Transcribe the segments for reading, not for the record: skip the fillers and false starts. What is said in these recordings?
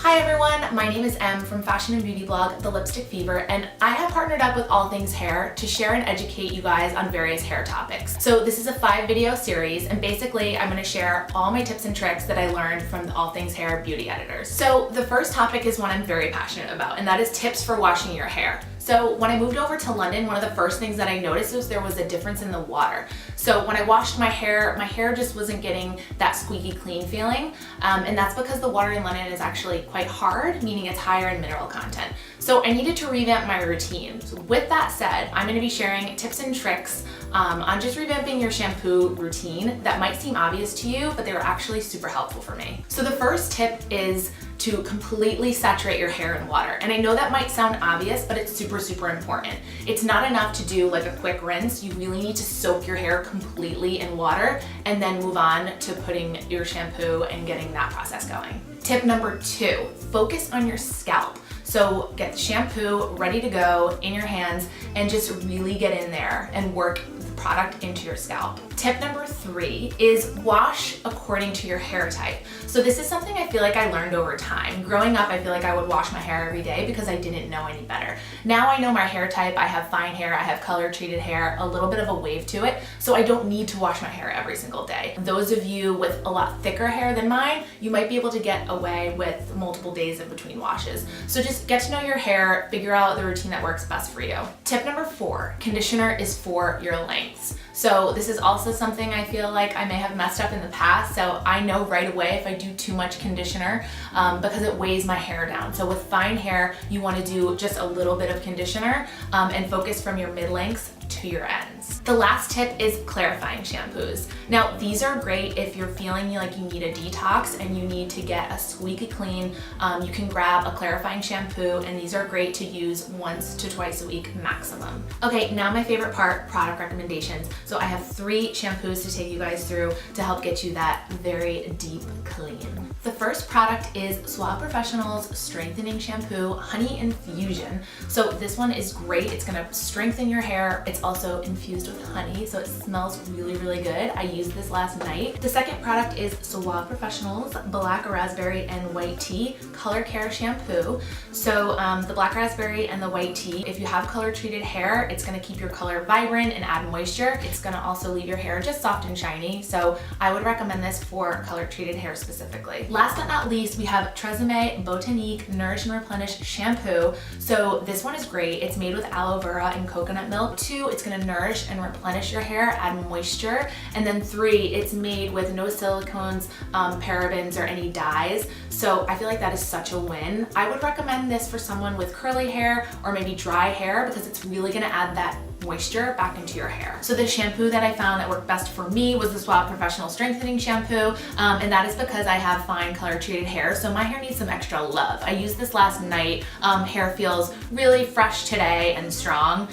Hi everyone, my name is Em from fashion and beauty blog The Lipstick Fever, and I have partnered up with All Things Hair to share and educate you guys on various hair topics. So this is a 5-video series, and basically I'm going to share all my tips and tricks that I learned from the All Things Hair beauty editors. So the first topic is one I'm very passionate about, and that is tips for washing your hair. So when I moved over to London, one of the first things that I noticed was there was a difference in the water. So when I washed my hair just wasn't getting that squeaky clean feeling. And that's because the water in London is actually quite hard, meaning it's higher in mineral content. So I needed to revamp my routine. So with that said, I'm gonna be sharing tips and tricks on just revamping your shampoo routine that might seem obvious to you, but they were actually super helpful for me. So the first tip is to completely saturate your hair in water. And I know that might sound obvious, but it's super, super important. It's not enough to do like a quick rinse. You really need to soak your hair completely in water and then move on to putting your shampoo and getting that process going. Tip number 2, focus on your scalp. So get the shampoo ready to go in your hands and just really get in there and work the product into your scalp. Tip number 3 is wash according to your hair type. So this is something I feel like I learned over time. Growing up, I feel like I would wash my hair every day because I didn't know any better. Now I know my hair type. I have fine hair, I have color treated hair, a little bit of a wave to it, so I don't need to wash my hair every single day. Those of you with a lot thicker hair than mine, you might be able to get away with multiple days in between washes. So just get to know your hair, figure out the routine that works best for you. Tip number 4, conditioner is for your lengths. So this is also something I feel like I may have messed up in the past, so I know right away if I do too much conditioner because it weighs my hair down. So with fine hair, you want to do just a little bit of conditioner and focus from your mid-lengths to your ends. The last tip is clarifying shampoos. Now these are great if you're feeling like you need a detox and you need to get a squeaky clean. You can grab a clarifying shampoo, and these are great to use once to twice a week maximum. Okay, now my favorite part, product recommendations. So I have 3 shampoos to take you guys through to help get you that very deep clean. The first product is Suave Professional's Strengthening Shampoo Honey Infusion. So this one is great. It's gonna strengthen your hair. It's also infused with honey, so it smells really, really good. I used this last night. The second product is Suave Professional's Black Raspberry and White Tea Color Care Shampoo. So the black raspberry and the white tea, if you have color treated hair, it's gonna keep your color vibrant and add moisture. It's gonna also leave your hair just soft and shiny. So I would recommend this for color treated hair specifically. Last but not least, we have TRESemmé Botanique Nourish and Replenish Shampoo. So this one is great. It's made with aloe vera and coconut milk. 2, it's gonna nourish and replenish your hair, add moisture. And then 3, it's made with no silicones, parabens, or any dyes. So I feel like that is such a win. I would recommend this for someone with curly hair or maybe dry hair because it's really gonna add that moisture back into your hair. So the shampoo that I found that worked best for me was the Suave Professional Strengthening Shampoo, and that is because I have fine color treated hair, so my hair needs some extra love. I used this last night. Hair feels really fresh today and strong,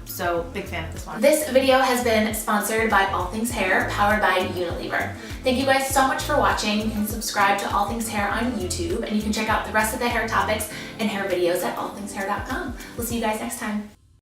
so big fan of this one. This video has been sponsored by All Things Hair, powered by Unilever. Thank you guys so much for watching. You can subscribe to All Things Hair on YouTube, and you can check out the rest of the hair topics and hair videos at allthingshair.com. We'll see you guys next time.